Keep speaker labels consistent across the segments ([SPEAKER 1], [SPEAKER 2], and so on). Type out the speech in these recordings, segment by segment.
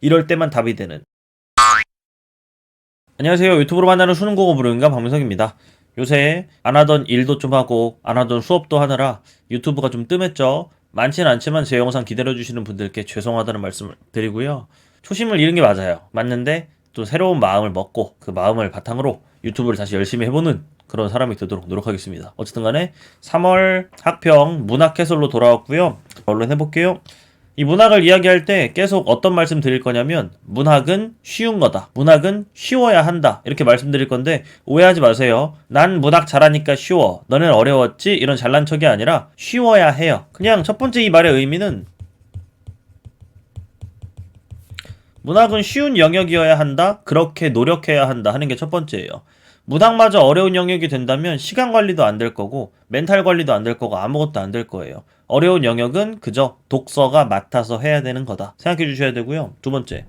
[SPEAKER 1] 이럴 때만 답이 되는. 안녕하세요. 유튜브로 만나는 수능국어 무료인가 박민석입니다. 요새 안 하던 일도 좀 하고 안 하던 수업도 하느라 유튜브가 좀 뜸했죠. 많지는 않지만 제 영상 기다려주시는 분들께 죄송하다는 말씀을 드리고요. 초심을 잃은 게 맞아요. 맞는데 또 새로운 마음을 먹고 그 마음을 바탕으로 유튜브를 다시 열심히 해보는 그런 사람이 되도록 노력하겠습니다. 어쨌든 간에 3월 학평 문학 해설로 돌아왔고요. 얼른 해볼게요. 이 문학을 이야기할 때 계속 어떤 말씀 드릴 거냐면 문학은 쉬운 거다. 문학은 쉬워야 한다. 이렇게 말씀드릴 건데 오해하지 마세요. 난 문학 잘하니까 쉬워. 너는 어려웠지? 이런 잘난 척이 아니라 쉬워야 해요. 그냥 첫 번째 이 말의 의미는 문학은 쉬운 영역이어야 한다. 그렇게 노력해야 한다 하는 게 첫 번째예요. 문학마저 어려운 영역이 된다면 시간 관리도 안 될 거고 멘탈 관리도 안 될 거고 아무것도 안 될 거예요. 어려운 영역은 그저 독서가 맡아서 해야 되는 거다. 생각해 주셔야 되고요. 두 번째.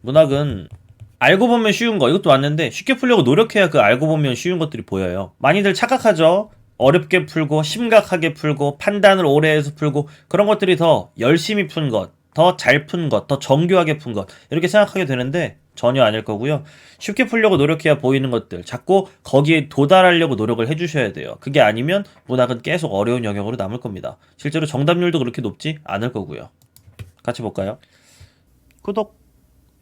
[SPEAKER 1] 문학은 알고 보면 쉬운 거 이것도 맞는데 쉽게 풀려고 노력해야 그 알고 보면 쉬운 것들이 보여요. 많이들 착각하죠. 어렵게 풀고 심각하게 풀고 판단을 오래 해서 풀고 그런 것들이 더 열심히 푼 것, 더 잘 푼 것, 더 정교하게 푼 것 이렇게 생각하게 되는데 전혀 아닐 거고요. 쉽게 풀려고 노력해야 보이는 것들 자꾸 거기에 도달하려고 노력을 해주셔야 돼요. 그게 아니면 문학은 계속 어려운 영역으로 남을 겁니다. 실제로 정답률도 그렇게 높지 않을 거고요. 같이 볼까요? 구독,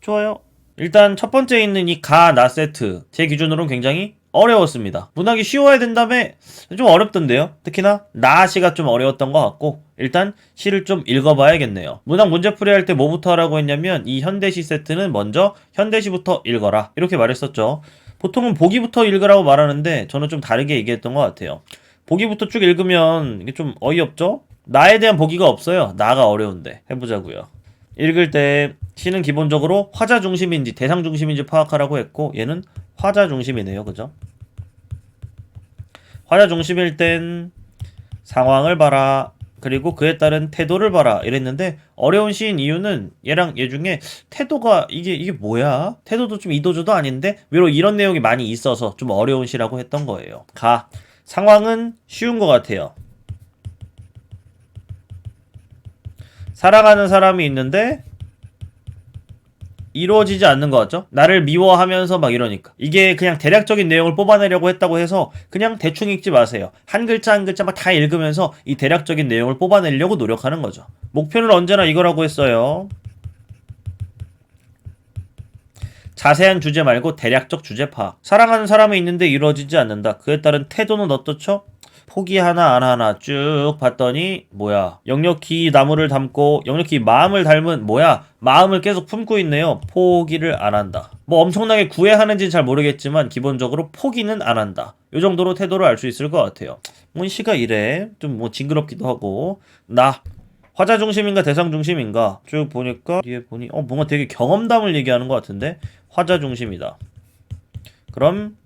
[SPEAKER 1] 좋아요. 일단 첫 번째 있는 이 가, 나 세트 제 기준으로는 굉장히 어려웠습니다. 문학이 쉬워야 된다며 좀 어렵던데요. 특히나 나시가 좀 어려웠던 것 같고 일단 시를 좀 읽어봐야겠네요. 문학 문제풀이 할 때 뭐부터 하라고 했냐면 이 현대시 세트는 먼저 현대시부터 읽어라 이렇게 말했었죠. 보통은 보기부터 읽으라고 말하는데 저는 좀 다르게 얘기했던 것 같아요. 보기부터 쭉 읽으면 이게 좀 어이없죠? 나에 대한 보기가 없어요. 나가 어려운데 해보자고요. 읽을 때 시는 기본적으로 화자 중심인지 대상 중심인지 파악하라고 했고 얘는 화자 중심이네요. 그죠? 화자 중심일 땐 상황을 봐라. 그리고 그에 따른 태도를 봐라. 이랬는데 어려운 시인 이유는 얘랑 얘 중에 태도가 이게 뭐야? 태도도 좀 이도저도 아닌데 위로 이런 내용이 많이 있어서 좀 어려운 시라고 했던 거예요. 가. 상황은 쉬운 것 같아요. 사랑하는 사람이 있는데 이루어지지 않는 것 같죠? 나를 미워하면서 막 이러니까 이게 그냥 대략적인 내용을 뽑아내려고 했다고 해서 그냥 대충 읽지 마세요. 한 글자 한 글자 막 다 읽으면서 이 대략적인 내용을 뽑아내려고 노력하는 거죠. 목표는 언제나 이거라고 했어요. 자세한 주제 말고 대략적 주제 파악. 사랑하는 사람이 있는데 이루어지지 않는다. 그에 따른 태도는 어떻죠? 포기 하나 안 하나 쭉 봤더니 뭐야 역력히 나무를 담고 역력히 마음을 닮은 뭐야 마음을 계속 품고 있네요. 포기를 안 한다. 뭐 엄청나게 구애하는지는 잘 모르겠지만 기본적으로 포기는 안 한다. 요 정도로 태도를 알 수 있을 것 같아요. 뭐 시가 이래 좀 뭐 징그럽기도 하고 나 화자 중심인가 대상 중심인가 쭉 보니까 뒤에 보니 뭔가 되게 경험담을 얘기하는 것 같은데 화자 중심이다. 그럼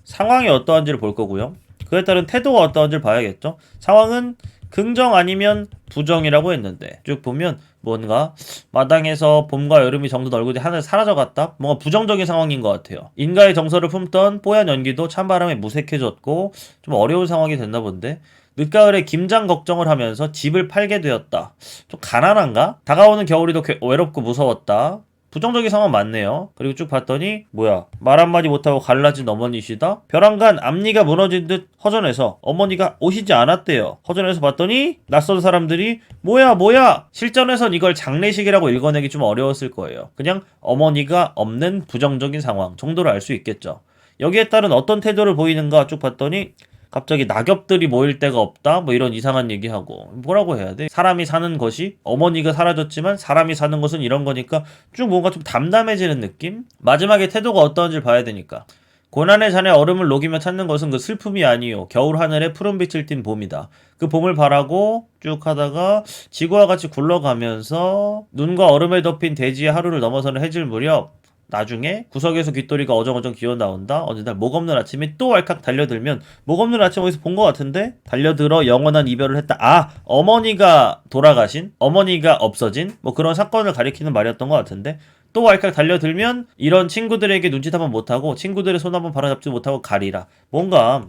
[SPEAKER 1] 상황이 어떠한지를 볼 거고요. 그에 따른 태도가 어떠한지를 봐야겠죠. 상황은 긍정 아니면 부정이라고 했는데 쭉 보면 뭔가 마당에서 봄과 여름이 정든 얼굴이 하늘 사라져갔다. 뭔가 부정적인 상황인 것 같아요. 인가의 정서를 품던 뽀얀 연기도 찬바람에 무색해졌고 좀 어려운 상황이 됐나 본데 늦가을에 김장 걱정을 하면서 집을 팔게 되었다. 좀 가난한가? 다가오는 겨울이 더 외롭고 무서웠다. 부정적인 상황 맞네요. 그리고 쭉 봤더니 뭐야 말 한마디 못하고 갈라진 어머니시다. 벼랑간 앞니가 무너진 듯 허전해서 어머니가 오시지 않았대요. 허전해서 봤더니 낯선 사람들이 뭐야 실전에선 이걸 장례식이라고 읽어내기 좀 어려웠을 거예요. 그냥 어머니가 없는 부정적인 상황 정도로 알 수 있겠죠. 여기에 따른 어떤 태도를 보이는가 쭉 봤더니 갑자기 낙엽들이 모일 데가 없다 뭐 이런 이상한 얘기하고 뭐라고 해야 돼? 사람이 사는 것이 어머니가 사라졌지만 사람이 사는 것은 이런 거니까 쭉 뭔가 좀 담담해지는 느낌? 마지막에 태도가 어떠한지를 봐야 되니까 고난의 잔에 얼음을 녹이며 찾는 것은 그 슬픔이 아니요 겨울 하늘에 푸른빛을 띤 봄이다. 그 봄을 바라고 쭉 하다가 지구와 같이 굴러가면서 눈과 얼음에 덮인 대지의 하루를 넘어서는 해질 무렵 나중에 구석에서 귓도리가 어정어정 기어나온다. 어느 날 목 없는 아침에 또 왈칵 달려들면 목 없는 아침 어디서 본 것 같은데 달려들어 영원한 이별을 했다. 어머니가 돌아가신 어머니가 없어진 뭐 그런 사건을 가리키는 말이었던 것 같은데 또 왈칵 달려들면 이런 친구들에게 눈짓 한번 못하고 친구들의 손 한번 바라잡지 못하고 가리라. 뭔가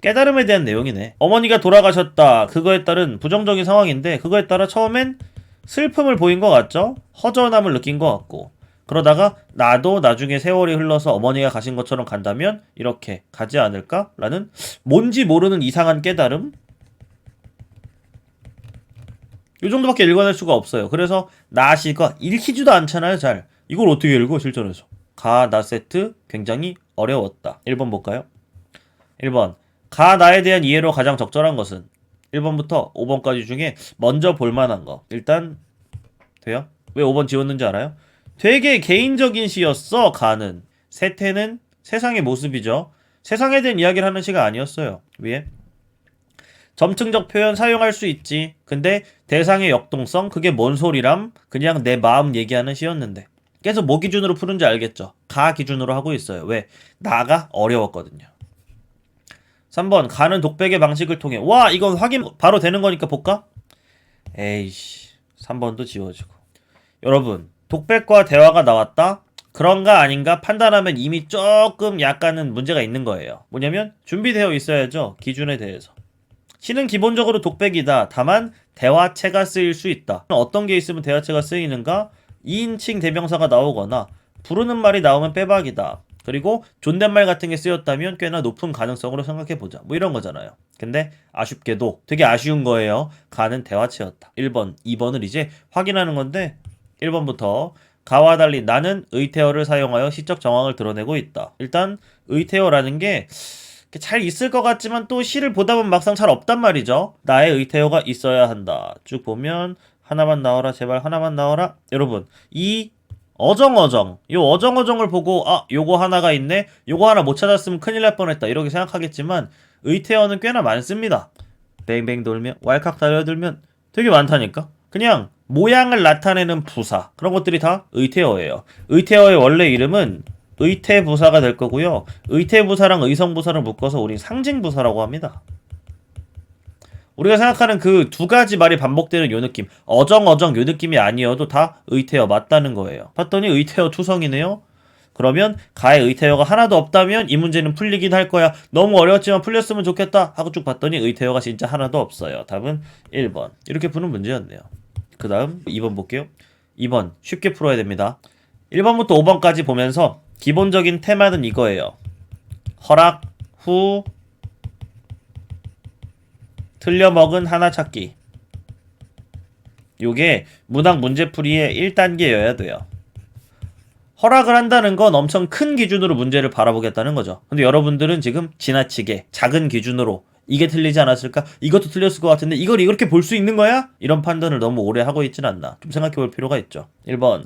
[SPEAKER 1] 깨달음에 대한 내용이네. 어머니가 돌아가셨다. 그거에 따른 부정적인 상황인데 그거에 따라 처음엔 슬픔을 보인 것 같죠? 허전함을 느낀 것 같고. 그러다가 나도 나중에 세월이 흘러서 어머니가 가신 것처럼 간다면 이렇게 가지 않을까? 라는 뭔지 모르는 이상한 깨달음? 이 정도밖에 읽어낼 수가 없어요. 그래서 나시가 읽히지도 않잖아요, 잘. 이걸 어떻게 읽어, 실전에서. 가, 나 세트 굉장히 어려웠다. 1번 볼까요? 1번. 가, 나에 대한 이해로 가장 적절한 것은 1번부터 5번까지 중에 먼저 볼만한 거. 일단 돼요? 왜 5번 지웠는지 알아요? 되게 개인적인 시였어, 가는. 세태는 세상의 모습이죠. 세상에 대한 이야기를 하는 시가 아니었어요. 위에. 점층적 표현 사용할 수 있지. 근데 대상의 역동성 그게 뭔 소리람? 그냥 내 마음 얘기하는 시였는데. 그래서 뭐 기준으로 푸는지 알겠죠? 가 기준으로 하고 있어요. 왜? 나가 어려웠거든요. 3번 가는 독백의 방식을 통해 와 이건 확인 바로 되는 거니까 볼까? 에이씨 3번도 지워지고 여러분 독백과 대화가 나왔다? 그런가 아닌가 판단하면 이미 조금 약간은 문제가 있는 거예요. 뭐냐면 준비되어 있어야죠. 기준에 대해서. 시는 기본적으로 독백이다. 다만 대화체가 쓰일 수 있다. 어떤 게 있으면 대화체가 쓰이는가? 2인칭 대명사가 나오거나 부르는 말이 나오면 빼박이다. 그리고 존댓말 같은 게 쓰였다면 꽤나 높은 가능성으로 생각해보자. 뭐 이런 거잖아요. 근데 아쉽게도 되게 아쉬운 거예요. 가는 대화체였다. 1번, 2번을 이제 확인하는 건데 1번부터 가와 달리 나는 의태어를 사용하여 시적 정황을 드러내고 있다. 일단 의태어라는 게 잘 있을 것 같지만 또 시를 보다 보면 막상 잘 없단 말이죠. 나의 의태어가 있어야 한다. 쭉 보면 하나만 나와라 제발 하나만 나와라. 여러분 이 어정어정 요 어정어정을 보고 아 요거 하나가 있네 요거 하나 못 찾았으면 큰일 날 뻔했다 이렇게 생각하겠지만 의태어는 꽤나 많습니다. 뱅뱅 돌면 왈칵 달려들면 되게 많다니까. 그냥 모양을 나타내는 부사 그런 것들이 다 의태어예요. 의태어의 원래 이름은 의태부사가 될 거고요. 의태부사랑 의성부사를 묶어서 우린 상징부사라고 합니다. 우리가 생각하는 그 두 가지 말이 반복되는 요 느낌 어정어정 요 느낌이 아니어도 다 의태어 맞다는 거예요. 봤더니 의태어 투성이네요. 그러면 가의 의태어가 하나도 없다면 이 문제는 풀리긴 할 거야. 너무 어려웠지만 풀렸으면 좋겠다 하고 쭉 봤더니 의태어가 진짜 하나도 없어요. 답은 1번. 이렇게 푸는 문제였네요. 그 다음 2번 볼게요. 2번 쉽게 풀어야 됩니다. 1번부터 5번까지 보면서 기본적인 테마는 이거예요. 허락, 후, 틀려먹은 하나 찾기. 요게 문학 문제풀이의 1단계여야 돼요. 허락을 한다는 건 엄청 큰 기준으로 문제를 바라보겠다는 거죠. 근데 여러분들은 지금 지나치게 작은 기준으로 이게 틀리지 않았을까? 이것도 틀렸을 것 같은데 이걸 이렇게 볼 수 있는 거야? 이런 판단을 너무 오래 하고 있진 않나. 좀 생각해 볼 필요가 있죠. 1번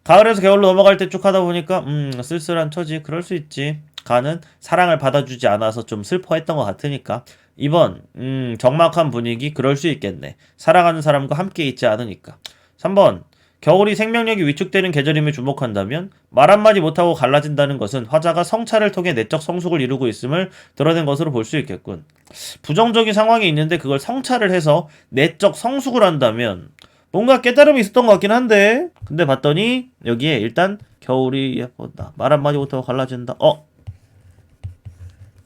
[SPEAKER 1] 가을에서 겨울로 넘어갈 때 쭉 하다 보니까 쓸쓸한 처지 그럴 수 있지. 가는 사랑을 받아주지 않아서 좀 슬퍼했던 것 같으니까. 2번 적막한 분위기 그럴 수 있겠네. 사랑하는 사람과 함께 있지 않으니까. 3번 겨울이 생명력이 위축되는 계절임에 주목한다면 말 한마디 못하고 갈라진다는 것은 화자가 성찰을 통해 내적 성숙을 이루고 있음을 드러낸 것으로 볼 수 있겠군. 부정적인 상황이 있는데 그걸 성찰을 해서 내적 성숙을 한다면 뭔가 깨달음이 있었던 것 같긴 한데 근데 봤더니 여기에 일단 겨울이 예쁘다 말 한마디 못하고 갈라진다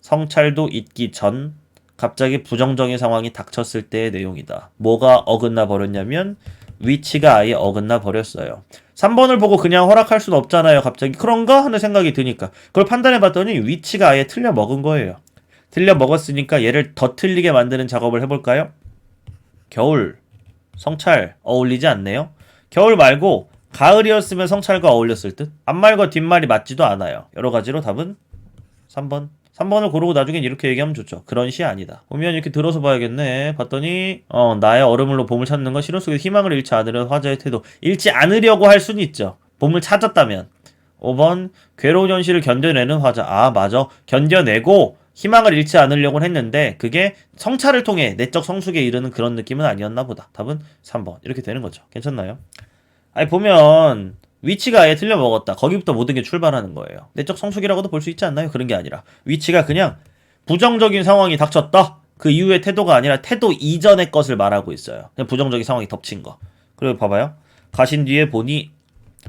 [SPEAKER 1] 성찰도 있기 전 갑자기 부정적인 상황이 닥쳤을 때의 내용이다. 뭐가 어긋나 버렸냐면 위치가 아예 어긋나 버렸어요. 3번을 보고 그냥 허락할 수는 없잖아요. 갑자기 그런가 하는 생각이 드니까 그걸 판단해 봤더니 위치가 아예 틀려 먹은 거예요. 틀려 먹었으니까 얘를 더 틀리게 만드는 작업을 해볼까요? 겨울 성찰 어울리지 않네요. 겨울 말고 가을이었으면 성찰과 어울렸을 듯. 앞말과 뒷말이 맞지도 않아요. 여러 가지로 답은 3번. 3번을 고르고 나중엔 이렇게 얘기하면 좋죠. 그런 시 아니다. 보면 이렇게 들어서 봐야겠네. 봤더니 나의 얼음물로 봄을 찾는 건 실현 속에 희망을 잃지 않으려는 화자의 태도. 잃지 않으려고 할 수는 있죠. 봄을 찾았다면. 5번 괴로운 현실을 견뎌내는 화자. 아 맞아. 견뎌내고 희망을 잃지 않으려고 했는데 그게 성찰을 통해 내적 성숙에 이르는 그런 느낌은 아니었나 보다. 답은 3번. 이렇게 되는 거죠. 괜찮나요? 아니 보면 위치가 아예 틀려 먹었다. 거기부터 모든 게 출발하는 거예요. 내적 성숙이라고도 볼 수 있지 않나요? 그런 게 아니라 위치가 그냥 부정적인 상황이 닥쳤다. 그 이후의 태도가 아니라 태도 이전의 것을 말하고 있어요. 그냥 부정적인 상황이 덮친 거. 그리고 봐봐요. 가신 뒤에 보니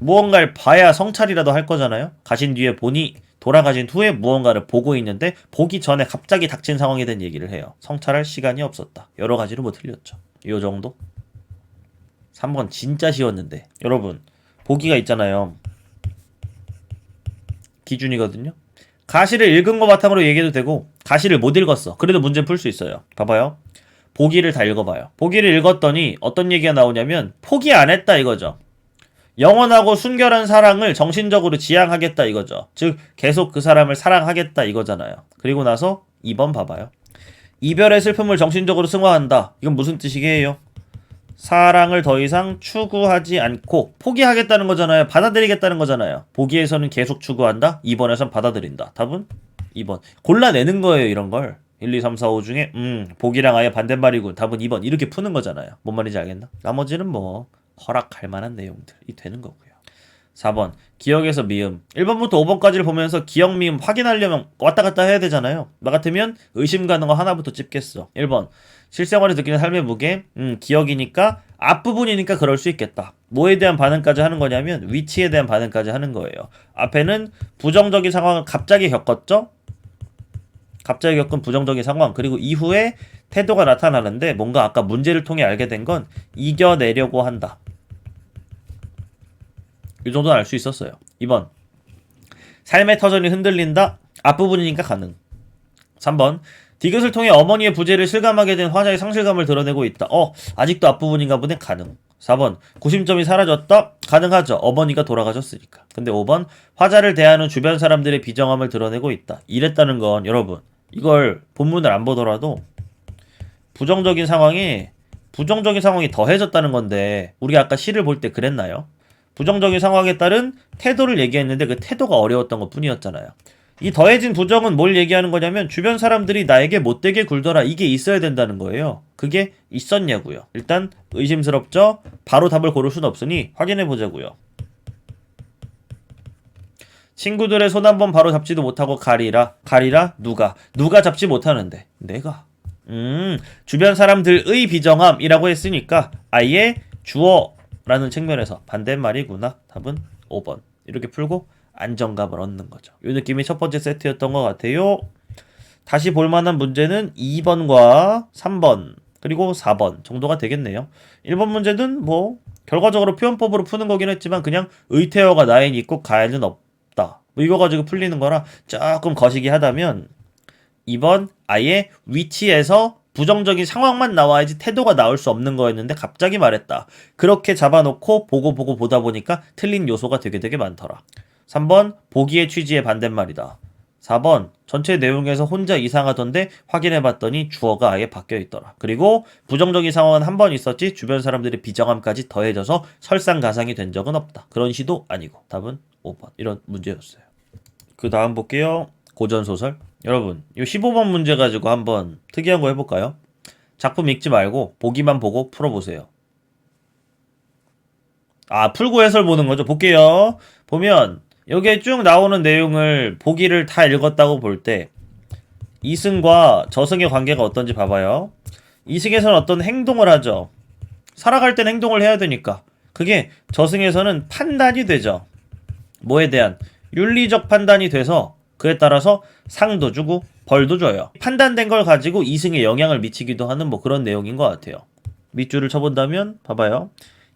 [SPEAKER 1] 무언가를 봐야 성찰이라도 할 거잖아요. 가신 뒤에 보니 돌아가신 후에 무언가를 보고 있는데 보기 전에 갑자기 닥친 상황에 대한 얘기를 해요. 성찰할 시간이 없었다. 여러 가지로 뭐 틀렸죠. 요 정도? 3번 진짜 쉬웠는데. 여러분, 보기가 있잖아요. 기준이거든요. 가시를 읽은 거 바탕으로 얘기해도 되고 가시를 못 읽었어. 그래도 문제 풀 수 있어요. 봐봐요. 보기를 다 읽어봐요. 보기를 읽었더니 어떤 얘기가 나오냐면 포기 안 했다 이거죠. 영원하고 순결한 사랑을 정신적으로 지향하겠다 이거죠. 즉 계속 그 사람을 사랑하겠다 이거잖아요. 그리고 나서 2번 봐봐요. 이별의 슬픔을 정신적으로 승화한다. 이건 무슨 뜻이게요? 사랑을 더 이상 추구하지 않고 포기하겠다는 거잖아요. 받아들이겠다는 거잖아요. 보기에서는 계속 추구한다. 2번에선 받아들인다. 답은 2번. 골라내는 거예요, 이런 걸. 1, 2, 3, 4, 5 중에 보기랑 아예 반대말이군. 답은 2번. 이렇게 푸는 거잖아요. 뭔 말인지 알겠나? 나머지는 뭐 허락할 만한 내용들이 되는 거고요. 4번. 기억에서 미음. 1번부터 5번까지를 보면서 기억 미음 확인하려면 왔다 갔다 해야 되잖아요. 나 같으면 의심 가는 거 하나부터 찝겠어. 1번. 실생활에서 느끼는 삶의 무게. 기억이니까 앞부분이니까 그럴 수 있겠다. 뭐에 대한 반응까지 하는 거냐면 위치에 대한 반응까지 하는 거예요. 앞에는 부정적인 상황을 갑자기 겪었죠? 갑자기 겪은 부정적인 상황. 그리고 이후에 태도가 나타나는데 뭔가 아까 문제를 통해 알게 된 건 이겨내려고 한다. 이 정도는 알 수 있었어요. 2번. 삶의 터전이 흔들린다. 앞부분이니까 가능. 3번. 디귿을 통해 어머니의 부재를 실감하게 된 화자의 상실감을 드러내고 있다. 아직도 앞부분인가 보네. 가능. 4번. 구심점이 사라졌다. 가능하죠. 어머니가 돌아가셨으니까. 근데 5번. 화자를 대하는 주변 사람들의 비정함을 드러내고 있다. 이랬다는 건 여러분 이걸 본문을 안 보더라도 부정적인 상황이 더해졌다는 건데 우리가 아까 시를 볼 때 그랬나요? 부정적인 상황에 따른 태도를 얘기했는데 그 태도가 어려웠던 것 뿐이었잖아요. 이 더해진 부정은 뭘 얘기하는 거냐면 주변 사람들이 나에게 못되게 굴더라 이게 있어야 된다는 거예요. 그게 있었냐고요. 일단 의심스럽죠? 바로 답을 고를 수는 없으니 확인해 보자고요. 친구들의 손 한 번 바로 잡지도 못하고 가리라 누가 잡지 못하는데 내가 주변 사람들의 비정함이라고 했으니까 아예 주어라는 측면에서 반대말이구나. 답은 5번. 이렇게 풀고 안정감을 얻는 거죠. 이 느낌이 첫 번째 세트였던 것 같아요. 다시 볼만한 문제는 2번과 3번 그리고 4번 정도가 되겠네요. 1번 문제는 뭐 결과적으로 표현법으로 푸는 거긴 했지만 그냥 의태어가 나인이 있고 가에는 없다. 뭐 이거 가지고 풀리는 거라 조금 거시기 하다면 2번 아예 위치에서 부정적인 상황만 나와야지 태도가 나올 수 없는 거였는데 갑자기 말했다. 그렇게 잡아놓고 보고 보다 보니까 틀린 요소가 되게 많더라. 3번 보기의 취지의 반대말이다. 4번 전체 내용에서 혼자 이상하던데 확인해봤더니 주어가 아예 바뀌어있더라. 그리고 부정적인 상황은 한 번 있었지 주변 사람들의 비정함까지 더해져서 설상가상이 된 적은 없다. 그런 시도 아니고 답은 5번. 이런 문제였어요. 그 다음 볼게요. 고전소설. 여러분 이 15번 문제 가지고 한번 특이한 거 해볼까요? 작품 읽지 말고 보기만 보고 풀어보세요. 풀고 해설 보는 거죠. 볼게요. 보면 여기에 쭉 나오는 내용을 보기를 다 읽었다고 볼 때 이승과 저승의 관계가 어떤지 봐봐요. 이승에서는 어떤 행동을 하죠. 살아갈 땐 행동을 해야 되니까. 그게 저승에서는 판단이 되죠. 뭐에 대한 윤리적 판단이 돼서 그에 따라서 상도 주고 벌도 줘요. 판단된 걸 가지고 이승에 영향을 미치기도 하는 뭐 그런 내용인 것 같아요. 밑줄을 쳐본다면 봐봐요.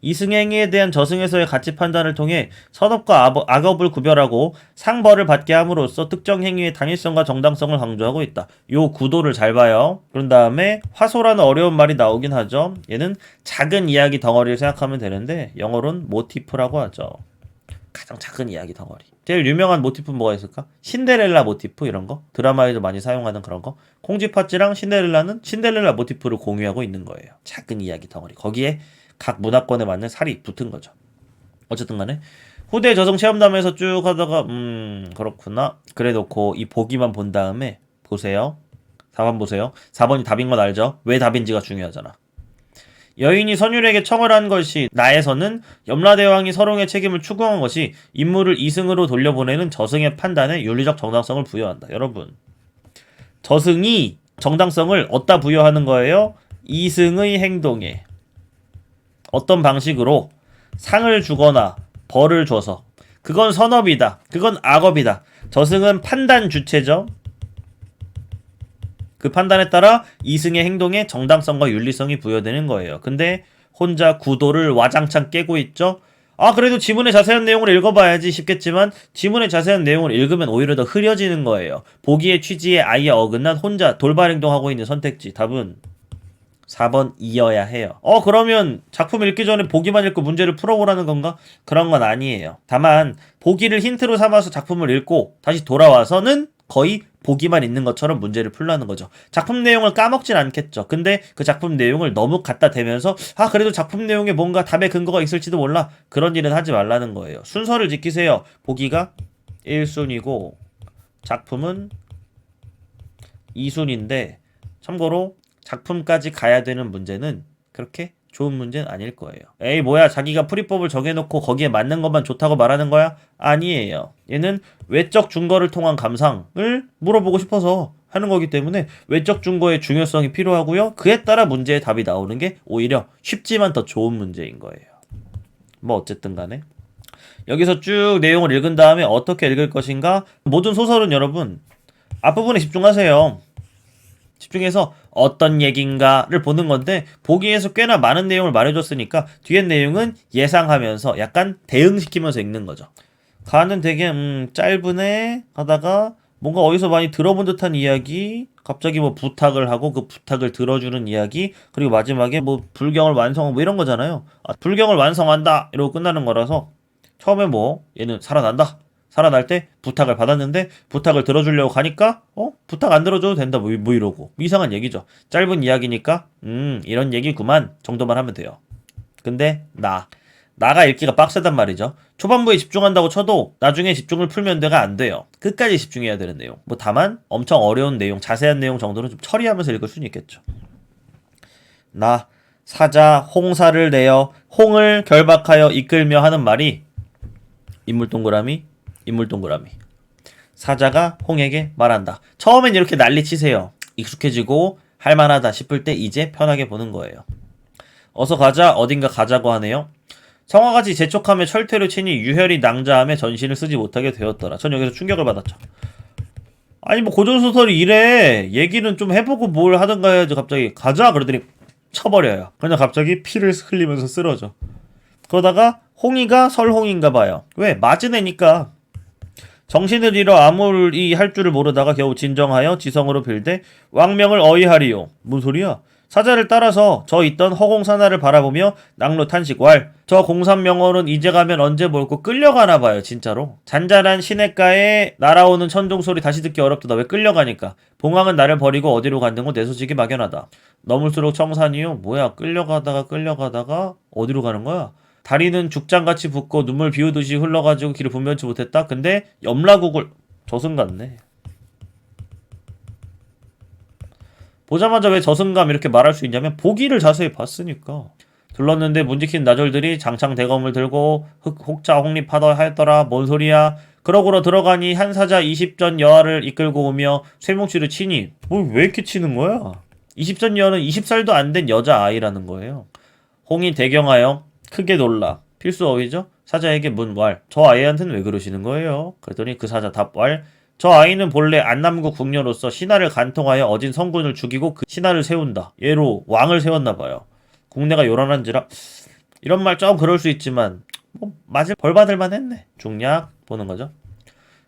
[SPEAKER 1] 이승의 행위에 대한 저승에서의 가치 판단을 통해 선업과 악업을 구별하고 상벌을 받게 함으로써 특정 행위의 당위성과 정당성을 강조하고 있다. 요 구도를 잘 봐요. 그런 다음에 화소라는 어려운 말이 나오긴 하죠. 얘는 작은 이야기 덩어리를 생각하면 되는데 영어로는 모티프라고 하죠. 가장 작은 이야기 덩어리. 제일 유명한 모티프는 뭐가 있을까? 신데렐라 모티프 이런 거. 드라마에도 많이 사용하는 그런 거. 콩쥐팥쥐랑 신데렐라는 신데렐라 모티프를 공유하고 있는 거예요. 작은 이야기 덩어리. 거기에 각 문화권에 맞는 살이 붙은 거죠. 어쨌든 간에 후대 저승 체험담에서 쭉 하다가 그렇구나. 그래 놓고 이 보기만 본 다음에 보세요. 4번 보세요. 4번이 답인 건 알죠? 왜 답인지가 중요하잖아. 여인이 선율에게 청을 한 것이 나에서는 염라대왕이 서롱의 책임을 추구한 것이 임무를 이승으로 돌려보내는 저승의 판단에 윤리적 정당성을 부여한다. 여러분 저승이 정당성을 어디다 부여하는 거예요? 이승의 행동에 어떤 방식으로 상을 주거나 벌을 줘서 그건 선업이다. 그건 악업이다. 저승은 판단 주체죠. 그 판단에 따라 이승의 행동에 정당성과 윤리성이 부여되는 거예요. 근데 혼자 구도를 와장창 깨고 있죠. 아, 그래도 지문의 자세한 내용을 읽어봐야지 싶겠지만 지문의 자세한 내용을 읽으면 오히려 더 흐려지는 거예요. 보기의 취지에 아예 어긋난 혼자 돌발 행동하고 있는 선택지. 답은 4번 이어야 해요. 그러면 작품 읽기 전에 보기만 읽고 문제를 풀어보라는 건가? 그런 건 아니에요. 다만 보기를 힌트로 삼아서 작품을 읽고 다시 돌아와서는 거의 보기만 있는 것처럼 문제를 풀라는 거죠. 작품 내용을 까먹진 않겠죠. 근데 그 작품 내용을 너무 갖다 대면서 그래도 작품 내용에 뭔가 답의 근거가 있을지도 몰라. 그런 일은 하지 말라는 거예요. 순서를 지키세요. 보기가 1순위고 작품은 2순위인데 참고로 작품까지 가야 되는 문제는 그렇게 좋은 문제는 아닐 거예요. 에이 뭐야, 자기가 풀이법을 정해놓고 거기에 맞는 것만 좋다고 말하는 거야? 아니에요. 얘는 외적 증거를 통한 감상을 물어보고 싶어서 하는 거기 때문에 외적 증거의 중요성이 필요하고요. 그에 따라 문제의 답이 나오는 게 오히려 쉽지만 더 좋은 문제인 거예요. 뭐 어쨌든 간에 여기서 쭉 내용을 읽은 다음에 어떻게 읽을 것인가? 모든 소설은 여러분 앞부분에 집중하세요. 집중해서 어떤 얘긴가를 보는 건데 보기에서 꽤나 많은 내용을 말해줬으니까 뒤에 내용은 예상하면서 약간 대응시키면서 읽는 거죠. 가는 되게 짧으네 하다가 뭔가 어디서 많이 들어본 듯한 이야기, 갑자기 뭐 부탁을 하고 그 부탁을 들어주는 이야기, 그리고 마지막에 뭐 불경을 완성하고 뭐 이런 거잖아요. 불경을 완성한다 이러고 끝나는 거라서 처음에 뭐 얘는 살아난다, 살아날 때 부탁을 받았는데 부탁을 들어주려고 가니까 부탁 안 들어줘도 된다 뭐 이러고 이상한 얘기죠. 짧은 이야기니까 이런 얘기구만 정도만 하면 돼요. 근데 나가 읽기가 빡세단 말이죠. 초반부에 집중한다고 쳐도 나중에 집중을 풀면 내가 안 돼요. 끝까지 집중해야 되는 내용. 뭐 다만 엄청 어려운 내용, 자세한 내용 정도는 좀 처리하면서 읽을 수는 있겠죠. 사자 홍사를 내어 홍을 결박하여 이끌며 하는 말이 인물 동그라미 인물 동그라미. 사자가 홍에게 말한다. 처음엔 이렇게 난리 치세요. 익숙해지고 할만하다 싶을 때 이제 편하게 보는 거예요. 어서 가자, 어딘가 가자고 하네요. 성화같이 재촉하며 철퇴를 치니 유혈이 낭자함에 전신을 쓰지 못하게 되었더라. 전 여기서 충격을 받았죠. 아니 뭐 고전소설이 이래. 얘기는 좀 해보고 뭘 하든가 해야지. 갑자기 가자 그러더니 쳐버려요. 그냥 갑자기 피를 흘리면서 쓰러져. 그러다가 홍이가 설홍인가 봐요. 왜? 맞은 애니까. 정신을 잃어 아무리 할 줄을 모르다가 겨우 진정하여 지성으로 빌되 왕명을 어이하리요. 뭔 소리야? 사자를 따라서 저 있던 허공산하를 바라보며 낙로 탄식왈. 저 공산명월은 이제 가면 언제 볼고 끌려가나 봐요. 진짜로. 잔잔한 시냇가에 날아오는 천둥 소리 다시 듣기 어렵다. 왜 끌려가니까. 봉황은 나를 버리고 어디로 갔는고 내 소식이 막연하다. 넘을수록 청산이요. 뭐야, 끌려가다가 어디로 가는 거야? 다리는 죽장같이 붓고 눈물 비우듯이 흘러가지고 길을 분변치 못했다. 근데 염라국을 저승 갔네. 보자마자 왜 저승감 이렇게 말할 수 있냐면 보기를 자세히 봤으니까. 들렀는데 문지킨 나졸들이 장창 대검을 들고 혹자 홍립하더 하였더라. 뭔 소리야. 그러고로 들어가니 한 사자 20전 여아를 이끌고 오며 쇠뭉치를 치니 왜 이렇게 치는 거야? 20전 여아는 20살도 안 된 여자아이라는 거예요. 홍이 대경하여 크게 놀라. 필수 어휘죠? 사자에게 문왈. 저 아이한테는 왜 그러시는 거예요? 그랬더니 그 사자 답왈. 저 아이는 본래 안남국 궁녀로서 신하를 간통하여 어진 성군을 죽이고 그 신하를 세운다. 얘로 왕을 세웠나봐요. 국내가 요란한지라 이런 말 좀 그럴 수 있지만 뭐 맞을 벌 받을만 했네. 중략 보는 거죠.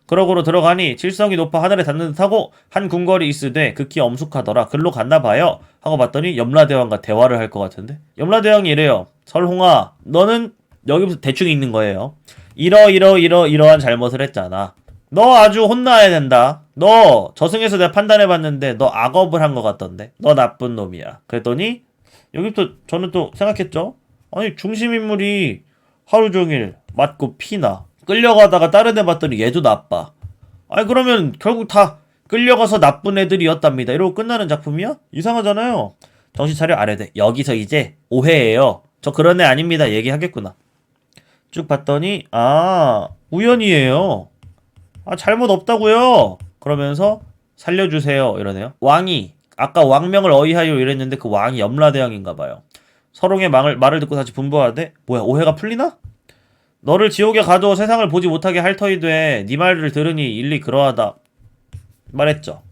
[SPEAKER 1] 그러고로 들어가니 질성이 높아 하늘에 닿는 듯하고 한 궁궐이 있으되 극히 엄숙하더라. 글로 갔나봐요. 하고 봤더니 염라대왕과 대화를 할 것 같은데 염라대왕이 이래요. 설홍아, 너는 여기부터 대충 읽는 거예요. 이러한 잘못을 했잖아. 너 아주 혼나야 된다. 너 저승에서 내가 판단해봤는데 너 악업을 한 것 같던데. 너 나쁜 놈이야. 그랬더니 여기부터 저는 또 생각했죠. 아니 중심인물이 하루 종일 맞고 피나 끌려가다가 다른 애 봤더니 얘도 나빠. 아니 그러면 결국 다 끌려가서 나쁜 애들이었답니다. 이러고 끝나는 작품이야? 이상하잖아요. 정신 차려 아래대. 여기서 이제 오해예요. 저 그런 애 아닙니다. 얘기하겠구나. 쭉 봤더니 우연이에요. 잘못 없다고요. 그러면서 살려주세요 이러네요. 왕이 아까 왕명을 어이하여 이랬는데 그 왕이 염라대왕인가 봐요. 서롱의 말을 듣고 다시 분부하되 뭐야, 오해가 풀리나? 너를 지옥에 가도 세상을 보지 못하게 할 터이되 네 말을 들으니 일리 그러하다 말했죠.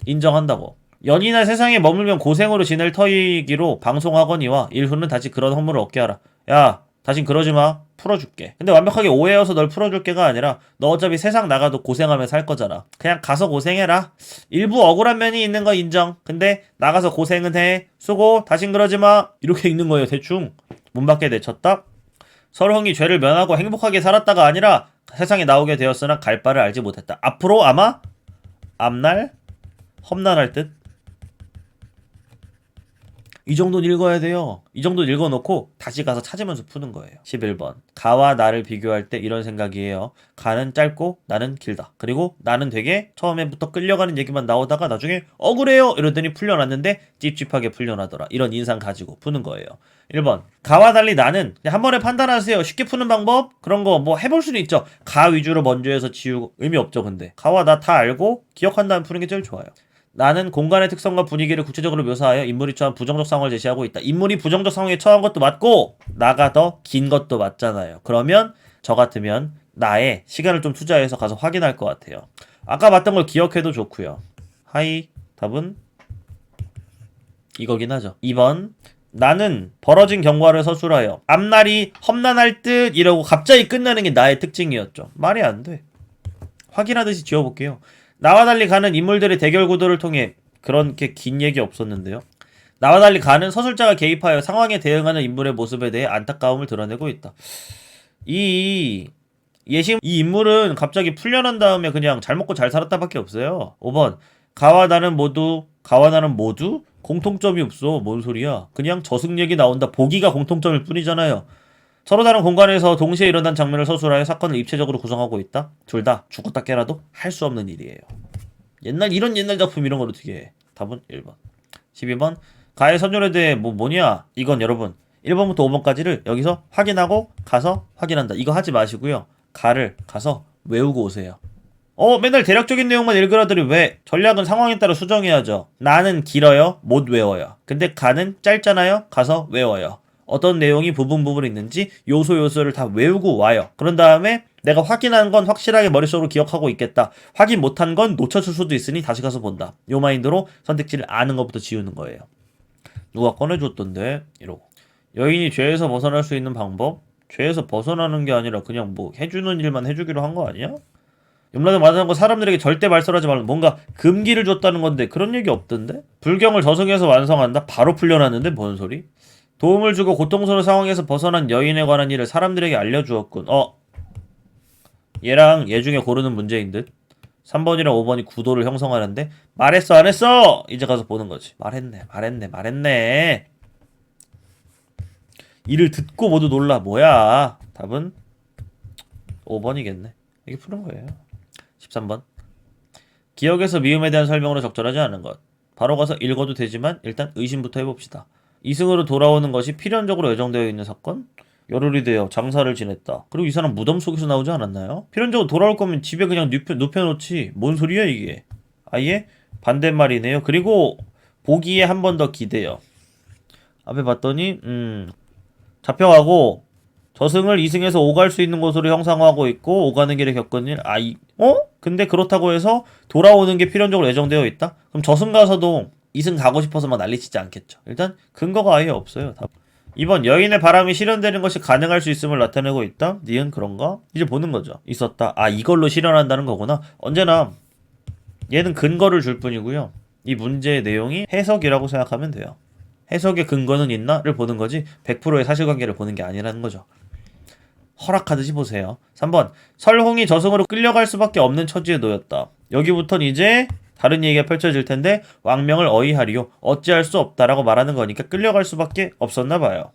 [SPEAKER 1] 인정한다고. 연이나 세상에 머물면 고생으로 지낼 터이기로 방송하거니와 일 후는 다시 그런 허물을 얻게 하라. 야, 다신 그러지 마. 풀어줄게. 근데 완벽하게 오해여서 널 풀어줄게가 아니라 너 어차피 세상 나가도 고생하며 살 거잖아. 그냥 가서 고생해라. 일부 억울한 면이 있는 거 인정. 근데 나가서 고생은 해. 수고. 다신 그러지 마. 이렇게 읽는 거예요. 대충. 문 밖에 내쳤다. 설홍이 죄를 면하고 행복하게 살았다가 아니라 세상에 나오게 되었으나 갈 바를 알지 못했다. 앞으로 아마 앞날 험난할 듯. 이 정도는 읽어야 돼요. 이 정도 읽어놓고 다시 가서 찾으면서 푸는 거예요. 11번. 가와 나를 비교할 때 이런 생각이에요. 가는 짧고 나는 길다. 그리고 나는 되게 처음에부터 끌려가는 얘기만 나오다가 나중에 억울해요 이러더니 풀려났는데 찝찝하게 풀려나더라. 이런 인상 가지고 푸는 거예요. 1번. 가와 달리 나는 그냥 한 번에 판단하세요. 쉽게 푸는 방법? 그런 거 뭐 해볼 수는 있죠. 가 위주로 먼저 해서 지우고 의미 없죠. 근데 가와 나 다 알고 기억한 다음 푸는 게 제일 좋아요. 나는 공간의 특성과 분위기를 구체적으로 묘사하여 인물이 처한 부정적 상황을 제시하고 있다. 인물이 부정적 상황에 처한 것도 맞고 나가 더 긴 것도 맞잖아요. 그러면 저 같으면 나의 시간을 좀 투자해서 가서 확인할 것 같아요. 아까 봤던 걸 기억해도 좋고요. 하이. 답은 이거긴 하죠. 2번. 나는 벌어진 경과를 서술하여 앞날이 험난할 듯 이러고 갑자기 끝나는 게 나의 특징이었죠. 말이 안 돼. 확인하듯이 지워볼게요. 나와 달리 가는 인물들의 대결 구도를 통해 그렇게 긴 얘기 없었는데요. 나와 달리 가는 서술자가 개입하여 상황에 대응하는 인물의 모습에 대해 안타까움을 드러내고 있다. 이 인물은 갑자기 풀려난 다음에 그냥 잘 먹고 잘 살았다밖에 없어요. 5번. 가와 나는 모두 공통점이 없어. 뭔 소리야. 그냥 저승 얘기 나온다. 보기가 공통점일 뿐이잖아요. 서로 다른 공간에서 동시에 일어난 장면을 서술하여 사건을 입체적으로 구성하고 있다. 둘 다 죽었다 깨라도 할 수 없는 일이에요. 이런 옛날 작품 이런 걸 어떻게 해? 답은 1번. 12번. 가의 선율에 대해 뭐냐? 이건 여러분 1번부터 5번까지를 여기서 확인하고 가서 확인한다. 이거 하지 마시고요. 가를 가서 외우고 오세요. 맨날 대략적인 내용만 읽으라더니 왜? 전략은 상황에 따라 수정해야죠. 나는 길어요. 못 외워요. 근데 가는 짧잖아요. 가서 외워요. 어떤 내용이 부분 있는지 요소를 다 외우고 와요. 그런 다음에 내가 확인한 건 확실하게 머릿속으로 기억하고 있겠다. 확인 못한 건 놓쳤을 수도 있으니 다시 가서 본다. 요 마인드로 선택지를 아는 것부터 지우는 거예요. 누가 꺼내줬던데? 이러고. 여인이 죄에서 벗어날 수 있는 방법? 죄에서 벗어나는 게 아니라 그냥 뭐 해주는 일만 해주기로 한 거 아니야? 염라대 말하는 거 사람들에게 절대 말설하지 말라. 뭔가 금기를 줬다는 건데 그런 얘기 없던데? 불경을 저승에서 완성한다? 바로 풀려났는데 뭔 소리? 도움을 주고 고통스러운 상황에서 벗어난 여인에 관한 일을 사람들에게 알려주었군. 얘랑 얘 중에 고르는 문제인 듯. 3번이랑 5번이 구도를 형성하는데 말했어 안 했어? 이제 가서 보는 거지. 말했네. 이를 듣고 모두 놀라. 뭐야? 답은 5번이겠네. 이게 푸는 거예요. 13번. 기억에서 미움에 대한 설명으로 적절하지 않은 것. 바로 가서 읽어도 되지만 일단 의심부터 해봅시다. 이승으로 돌아오는 것이 필연적으로 예정되어 있는 사건? 열흘이 되어 장사를 지냈다. 그리고 이 사람 무덤 속에서 나오지 않았나요? 필연적으로 돌아올 거면 집에 그냥 눕혀놓지. 뭔 소리야 이게. 아예 반대말이네요. 그리고 보기에 한 번 더 기대요. 앞에 봤더니 잡혀가고 저승을 2승에서 오갈 수 있는 곳으로 형상화하고 있고 오가는 길에 겪은 일. 근데 그렇다고 해서 돌아오는 게 필연적으로 예정되어 있다? 그럼 저승 가서도 2승 가고 싶어서 막 난리치지 않겠죠. 일단 근거가 아예 없어요. 2번. 여인의 바람이 실현되는 것이 가능할 수 있음을 나타내고 있다. 니은 그런가? 이제 보는 거죠. 있었다. 이걸로 실현한다는 거구나. 언제나 얘는 근거를 줄 뿐이고요. 이 문제의 내용이 해석이라고 생각하면 돼요. 해석의 근거는 있나?를 보는 거지 100%의 사실관계를 보는 게 아니라는 거죠. 허락하듯이 보세요. 3번. 설홍이 저승으로 끌려갈 수밖에 없는 처지에 놓였다. 여기부터는 이제 다른 얘기가 펼쳐질 텐데 왕명을 어이하리요. 어찌할 수 없다라고 말하는 거니까 끌려갈 수밖에 없었나 봐요.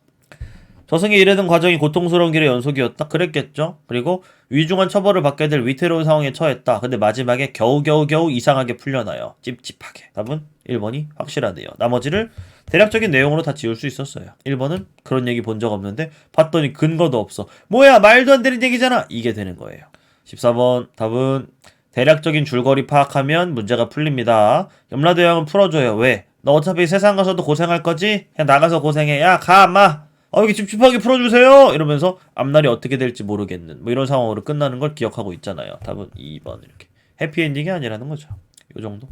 [SPEAKER 1] 저승에 이르는 과정이 고통스러운 길의 연속이었다. 그랬겠죠. 그리고 위중한 처벌을 받게 될 위태로운 상황에 처했다. 근데 마지막에 겨우 이상하게 풀려나요. 찝찝하게. 답은 1번이 확실하네요. 나머지를 대략적인 내용으로 다 지울 수 있었어요. 1번은 그런 얘기 본 적 없는데 봤더니 근거도 없어. 뭐야 말도 안 되는 얘기잖아. 이게 되는 거예요. 14번 답은 대략적인 줄거리 파악하면 문제가 풀립니다. 염라대왕은 풀어줘요. 왜? 너 어차피 세상 가서도 고생할 거지? 그냥 나가서 고생해. 야 가 엄마. 이렇게 찝찝하게 풀어주세요. 이러면서 앞날이 어떻게 될지 모르겠는 뭐 이런 상황으로 끝나는 걸 기억하고 있잖아요. 답은 2번 이렇게 해피엔딩이 아니라는 거죠. 요 정도.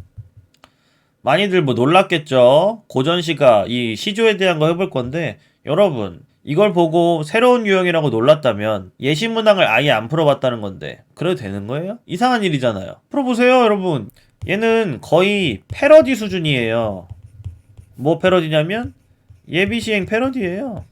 [SPEAKER 1] 많이들 뭐 놀랐겠죠. 고전시가 이 시조에 대한 거 해볼 건데 여러분 이걸 보고 새로운 유형이라고 놀랐다면 예시문항을 아예 안 풀어봤다는 건데 그래도 되는 거예요? 이상한 일이잖아요. 풀어보세요 여러분. 얘는 거의 패러디 수준이에요. 뭐 패러디냐면 예비시행 패러디예요.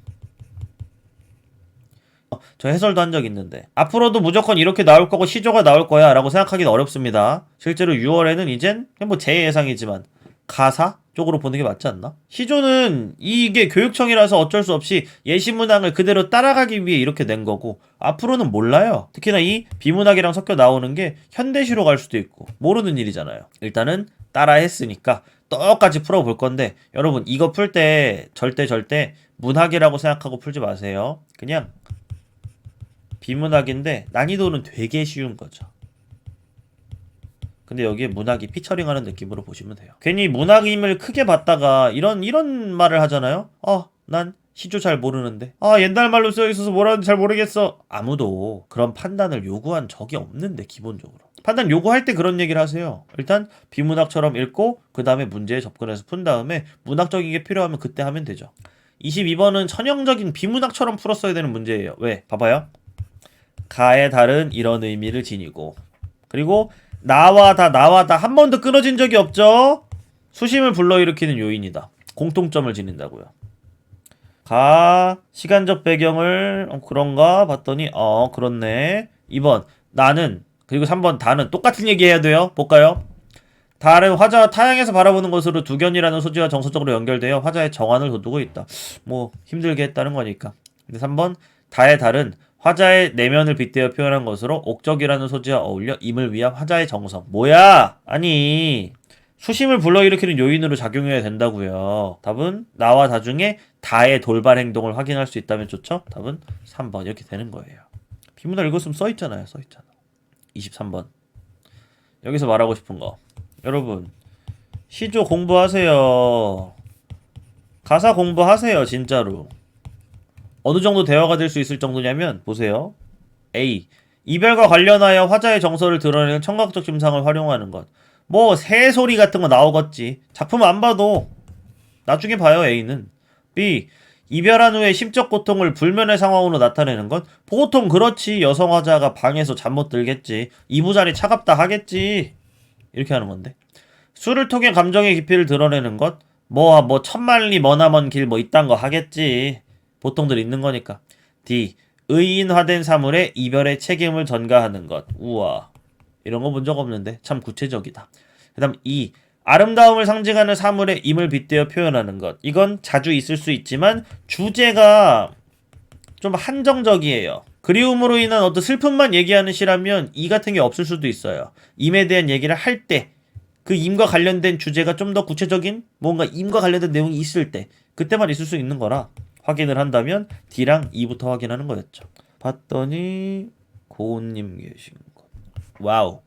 [SPEAKER 1] 저 해설도 한 적 있는데 앞으로도 무조건 이렇게 나올 거고 시조가 나올 거야 라고 생각하기는 어렵습니다. 실제로 6월에는 이젠 뭐 제 예상이지만 가사 쪽으로 보는 게 맞지 않나? 시조는 이게 교육청이라서 어쩔 수 없이 예시문항을 그대로 따라가기 위해 이렇게 낸 거고 앞으로는 몰라요. 특히나 이 비문학이랑 섞여 나오는 게 현대시로 갈 수도 있고 모르는 일이잖아요. 일단은 따라 했으니까 똑같이 풀어볼 건데 여러분 이거 풀 때 절대 문학이라고 생각하고 풀지 마세요. 그냥 비문학인데 난이도는 되게 쉬운 거죠. 근데 여기에 문학이 피처링하는 느낌으로 보시면 돼요. 괜히 문학임을 크게 봤다가 이런 말을 하잖아요. 난 시조 잘 모르는데. 옛날 말로 쓰여 있어서 뭐라는지 잘 모르겠어. 아무도 그런 판단을 요구한 적이 없는데 기본적으로. 판단 요구할 때 그런 얘기를 하세요. 일단 비문학처럼 읽고 그 다음에 문제에 접근해서 푼 다음에 문학적인 게 필요하면 그때 하면 되죠. 22번은 천형적인 비문학처럼 풀었어야 되는 문제예요. 왜? 봐봐요. 가에 다른 이런 의미를 지니고 그리고 나와 다 한 번도 끊어진 적이 없죠. 수심을 불러일으키는 요인이다. 공통점을 지닌다고요. 가 시간적 배경을 그런가 봤더니 그렇네. 2번 나는 그리고 3번 다는 똑같은 얘기 해야 돼요. 볼까요? 달은 화자와 타양에서 바라보는 것으로 두견이라는 소지와 정서적으로 연결되어 화자의 정환을 돋우고 있다. 뭐 힘들게 했다는 거니까. 근데 3번 다의 달은 화자의 내면을 빗대어 표현한 것으로 옥적이라는 소지와 어울려 임을 위한 화자의 정성. 뭐야? 아니 수심을 불러일으키는 요인으로 작용해야 된다고요. 답은 나와 다 중에 다의 돌발 행동을 확인할 수 있다면 좋죠? 답은 3번 이렇게 되는 거예요. 비문학 읽었으면 써있잖아요. 써있잖아. 23번 여기서 말하고 싶은 거 여러분 시조 공부하세요. 가사 공부하세요. 진짜로. 어느 정도 대화가 될 수 있을 정도냐면 보세요. A. 이별과 관련하여 화자의 정서를 드러내는 청각적 심상을 활용하는 것. 뭐 새소리 같은 거 나오겠지. 작품 안 봐도 나중에 봐요. A는. B. 이별한 후에 심적 고통을 불면의 상황으로 나타내는 것. 보통 그렇지. 여성 화자가 방에서 잠 못 들겠지. 이부자리 차갑다 하겠지. 이렇게 하는 건데. 술을 통해 감정의 깊이를 드러내는 것. 뭐 천만리 머나먼 길 뭐 이딴 거 하겠지. 보통들 있는 거니까. D. 의인화된 사물에 이별의 책임을 전가하는 것. 우와. 이런 거 본 적 없는데 참 구체적이다. 그 다음 E. 아름다움을 상징하는 사물에 임을 빗대어 표현하는 것. 이건 자주 있을 수 있지만 주제가 좀 한정적이에요. 그리움으로 인한 어떤 슬픔만 얘기하는 시라면 이 같은 게 없을 수도 있어요. 임에 대한 얘기를 할 때 그 임과 관련된 주제가 좀 더 구체적인 뭔가 임과 관련된 내용이 있을 때 그때만 있을 수 있는 거라 확인을 한다면 D랑 E부터 확인하는 거였죠. 봤더니 고은님 계신 것. 와우.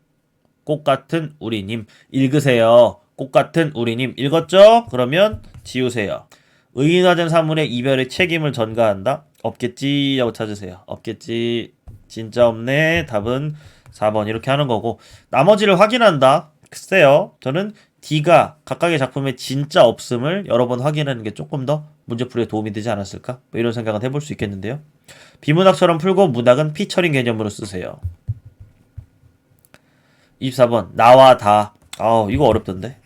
[SPEAKER 1] 꽃같은 우리님 읽으세요. 꽃같은 우리님 읽었죠? 그러면 지우세요. 의인화된 사물의 이별의 책임을 전가한다? 없겠지 하고 찾으세요. 없겠지. 진짜 없네. 답은 4번 이렇게 하는 거고 나머지를 확인한다. 글쎄요. 저는 D가 각각의 작품에 진짜 없음을 여러 번 확인하는 게 조금 더 문제풀이에 도움이 되지 않았을까? 뭐 이런 생각은 해볼 수 있겠는데요. 비문학처럼 풀고 문학은 피처링 개념으로 쓰세요. 24번 나와 다. 이거 어렵던데.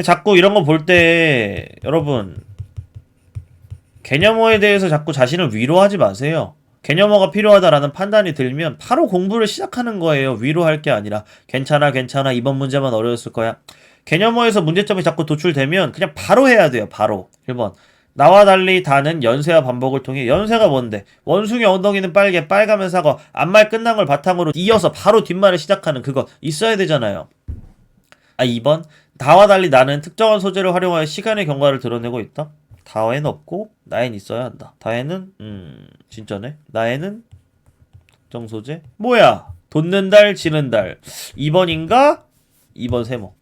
[SPEAKER 1] 자꾸 이런 거 볼 때 여러분 개념어에 대해서 자꾸 자신을 위로하지 마세요. 개념어가 필요하다라는 판단이 들면 바로 공부를 시작하는 거예요. 위로할 게 아니라 괜찮아 이번 문제만 어려웠을 거야. 개념어에서 문제점이 자꾸 도출되면 그냥 바로 해야 돼요. 바로. 1번 나와 달리 다는 연쇄와 반복을 통해 연쇄가 뭔데? 원숭이 엉덩이는 빨개 빨가면 사과 앞말 끝난 걸 바탕으로 이어서 바로 뒷말을 시작하는 그거 있어야 되잖아요. 2번 나와 달리 나는 특정한 소재를 활용하여 시간의 경과를 드러내고 있다. 다에는 없고 나엔 있어야 한다. 다에는 진짜네. 나에는 특정 소재 뭐야? 돋는 달 지는 달 2번인가? 2번 세모.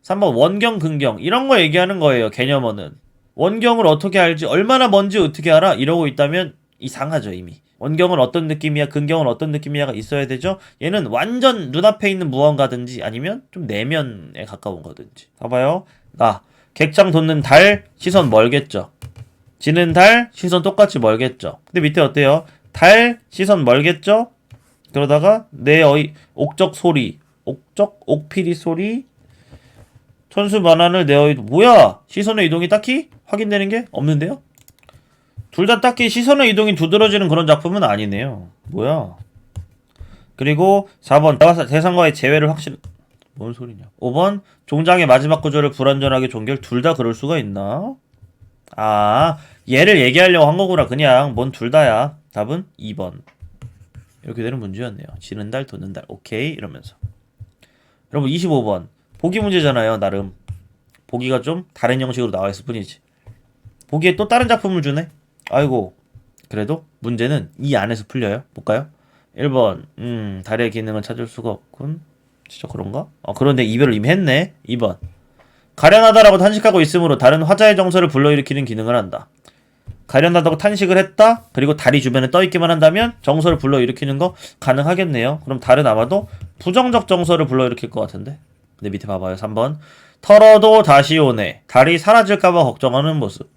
[SPEAKER 1] 3번 원경 근경 이런 거 얘기하는 거예요. 개념어는 원경을 어떻게 알지 얼마나 먼지 어떻게 알아? 이러고 있다면 이상하죠 이미. 원경은 어떤 느낌이야, 근경은 어떤 느낌이야가 있어야 되죠. 얘는 완전 눈앞에 있는 무언가든지 아니면 좀 내면에 가까운 거든지. 봐봐요. 객장 돋는 달, 시선 멀겠죠. 지는 달, 시선 똑같이 멀겠죠. 근데 밑에 어때요? 달, 시선 멀겠죠? 그러다가 옥적 소리, 옥피리 소리, 천수 반환을 내 어이, 뭐야? 시선의 이동이 딱히 확인되는 게 없는데요? 둘 다 딱히 시선의 이동이 두드러지는 그런 작품은 아니네요. 뭐야? 그리고 4번 대상과의 재회를 뭔 소리냐? 5번 종장의 마지막 구조를 불완전하게 종결. 둘 다 그럴 수가 있나? 얘를 얘기하려고 한 거구나. 그냥 뭔 둘 다야. 답은 2번. 이렇게 되는 문제였네요. 지는 달, 도는 달. 오케이 이러면서. 여러분 25번 보기 문제잖아요. 나름 보기가 좀 다른 형식으로 나와 있을 뿐이지. 보기에 또 다른 작품을 주네. 아이고. 그래도 문제는 이 안에서 풀려요. 볼까요? 1번 달의 기능을 찾을 수가 없군. 진짜 그런가? 그런데 이별을 이미 했네. 2번 가련하다라고 탄식하고 있으므로 다른 화자의 정서를 불러일으키는 기능을 한다. 가련하다고 탄식을 했다. 그리고 달이 주변에 떠있기만 한다면 정서를 불러일으키는 거 가능하겠네요. 그럼 달은 아마도 부정적 정서를 불러일으킬 것 같은데. 근데 밑에 봐봐요. 3번 털어도 다시 오네. 달이 사라질까봐 걱정하는 모습.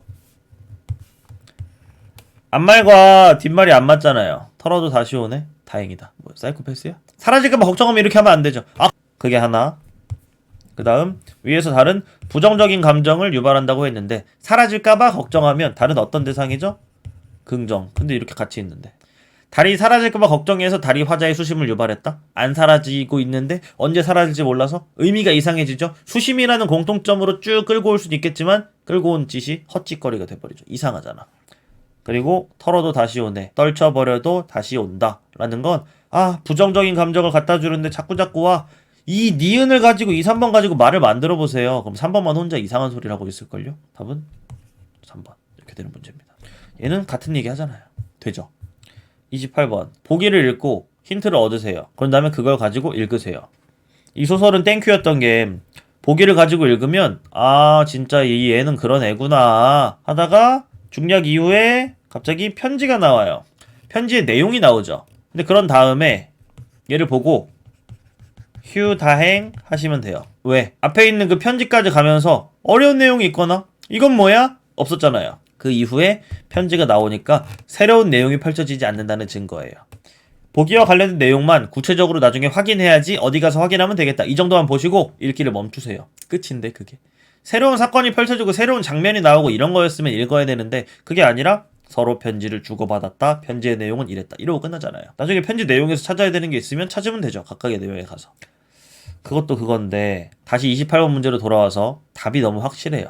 [SPEAKER 1] 앞말과 뒷말이 안 맞잖아요. 털어도 다시 오네. 다행이다. 뭐 사이코패스야? 사라질까봐 걱정하면 이렇게 하면 안 되죠. 그게 하나. 그 다음 위에서 달은 부정적인 감정을 유발한다고 했는데 사라질까봐 걱정하면 달은 어떤 대상이죠? 긍정. 근데 이렇게 같이 있는데 달이 사라질까봐 걱정해서 달이 화자의 수심을 유발했다? 안 사라지고 있는데 언제 사라질지 몰라서 의미가 이상해지죠? 수심이라는 공통점으로 쭉 끌고 올 수도 있겠지만 끌고 온 짓이 헛짓거리가 돼버리죠. 이상하잖아. 그리고 털어도 다시 오네. 떨쳐버려도 다시 온다 라는 건 부정적인 감정을 갖다 주는데 자꾸자꾸 와. 이 니은을 가지고 2, 3번 가지고 말을 만들어 보세요. 그럼 3번만 혼자 이상한 소리를 하고 있을걸요? 답은 3번. 이렇게 되는 문제입니다. 얘는 같은 얘기 하잖아요. 되죠? 28번 보기를 읽고 힌트를 얻으세요. 그런 다음에 그걸 가지고 읽으세요. 이 소설은 땡큐였던 게 보기를 가지고 읽으면 진짜 이 애는 그런 애구나 하다가 중략 이후에 갑자기 편지가 나와요. 편지에 내용이 나오죠. 근데 그런 다음에 얘를 보고 휴 다행 하시면 돼요. 왜? 앞에 있는 그 편지까지 가면서 어려운 내용이 있거나 이건 뭐야? 없었잖아요. 그 이후에 편지가 나오니까 새로운 내용이 펼쳐지지 않는다는 증거예요. 보기와 관련된 내용만 구체적으로 나중에 확인해야지 어디 가서 확인하면 되겠다. 이 정도만 보시고 읽기를 멈추세요. 끝인데 그게. 새로운 사건이 펼쳐지고 새로운 장면이 나오고 이런 거였으면 읽어야 되는데 그게 아니라 서로 편지를 주고받았다. 편지의 내용은 이랬다. 이러고 끝나잖아요. 나중에 편지 내용에서 찾아야 되는 게 있으면 찾으면 되죠. 각각의 내용에 가서. 그것도 그건데 다시 28번 문제로 돌아와서 답이 너무 확실해요.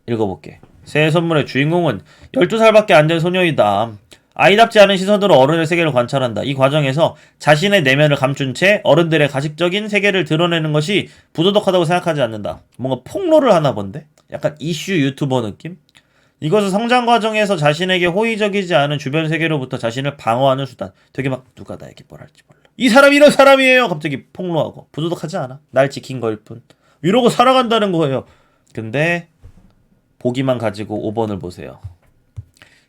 [SPEAKER 1] 읽어볼게. 새해 선물의 주인공은 12살밖에 안 된 소녀이다. 아이답지 않은 시선으로 어른의 세계를 관찰한다. 이 과정에서 자신의 내면을 감춘 채 어른들의 가식적인 세계를 드러내는 것이 부도덕하다고 생각하지 않는다. 뭔가 폭로를 하나 본데? 약간 이슈 유튜버 느낌? 이것은 성장 과정에서 자신에게 호의적이지 않은 주변 세계로부터 자신을 방어하는 수단. 되게 막 누가 나에게 뭘 할지 몰라. 이 사람이 이런 사람이에요! 갑자기 폭로하고. 부도덕하지 않아. 날 지킨 거일 뿐. 이러고 살아간다는 거예요. 근데 보기만 가지고 5번을 보세요.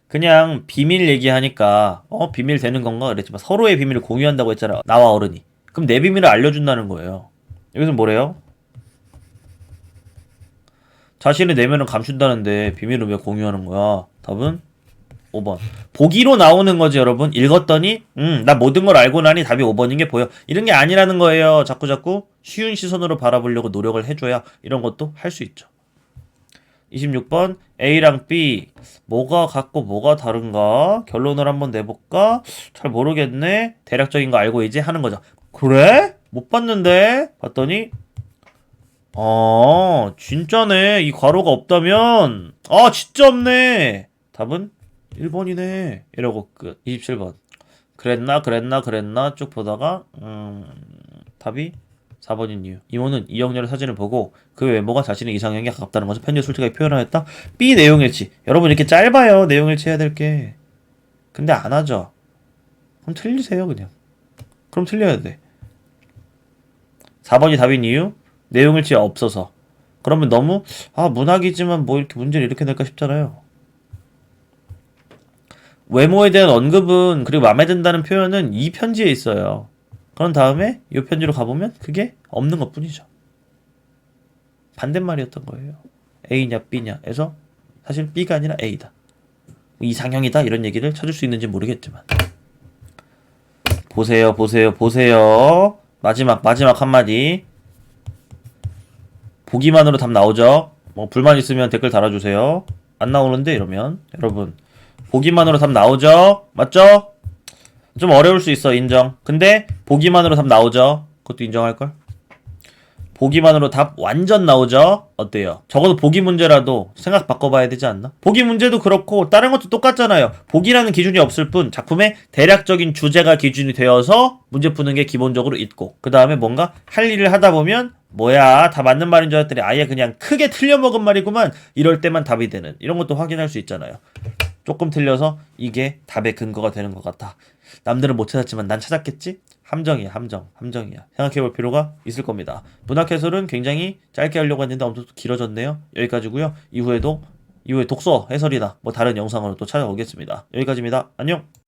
[SPEAKER 1] 그냥 비밀 얘기하니까 비밀 되는 건가 그랬지만 서로의 비밀을 공유한다고 했잖아. 나와 어른이. 그럼 내 비밀을 알려준다는 거예요. 여기서 뭐래요? 자신의 내면을 감춘다는데 비밀을 왜 공유하는 거야? 답은 5번. 보기로 나오는 거지 여러분. 읽었더니 나 모든 걸 알고 나니 답이 5번인 게 보여. 이런 게 아니라는 거예요. 자꾸자꾸 쉬운 시선으로 바라보려고 노력을 해줘야 이런 것도 할 수 있죠. 26번 A랑 B 뭐가 같고 뭐가 다른가? 결론을 한번 내볼까? 잘 모르겠네. 대략적인 거 알고 이제 하는 거죠. 그래? 못 봤는데? 봤더니 진짜네. 이 괄호가 없다면 진짜 없네. 답은 1번이네. 이러고 끝. 27번 그랬나 쭉 보다가 답이 4번인 이유. 이모는 이영렬의 사진을 보고 그 외모가 자신의 이상형에 가깝다는 것을 편지에 솔직하게 표현하였다. B 내용일치. 여러분 이렇게 짧아요. 내용일치 해야 될 게. 근데 안 하죠. 그럼 틀리세요 그냥. 그럼 틀려야 돼. 4번이 답인 이유? 내용일치 없어서. 그러면 너무 문학이지만 뭐 이렇게 문제를 이렇게 낼까 싶잖아요. 외모에 대한 언급은 그리고 마음에 든다는 표현은 이 편지에 있어요. 그런 다음에 이 편지로 가보면 그게 없는 것 뿐이죠. 반대말이었던 거예요. A냐 B냐 해서 사실 B가 아니라 A다. 이상형이다 이런 얘기를 찾을 수 있는지 모르겠지만 보세요 보세요 보세요. 마지막 한마디. 보기만으로 답 나오죠? 뭐 불만 있으면 댓글 달아주세요. 안 나오는데 이러면 여러분 보기만으로 답 나오죠? 맞죠? 좀 어려울 수 있어 인정. 근데 보기만으로 답 나오죠? 그것도 인정할걸? 보기만으로 답 완전 나오죠? 어때요? 적어도 보기 문제라도 생각 바꿔봐야 되지 않나? 보기 문제도 그렇고 다른 것도 똑같잖아요. 보기라는 기준이 없을 뿐 작품의 대략적인 주제가 기준이 되어서 문제 푸는 게 기본적으로 있고 그 다음에 뭔가 할 일을 하다 보면 뭐야 다 맞는 말인 줄 알았더니 아예 그냥 크게 틀려먹은 말이구만 이럴 때만 답이 되는 이런 것도 확인할 수 있잖아요. 조금 틀려서 이게 답의 근거가 되는 것 같다. 남들은 못 찾았지만 난 찾았겠지? 함정이야 함정이야. 생각해볼 필요가 있을 겁니다. 문학 해설은 굉장히 짧게 하려고 했는데 엄청 길어졌네요. 여기까지고요. 이후에 독서 해설이나 뭐 다른 영상으로 또 찾아오겠습니다. 여기까지입니다. 안녕.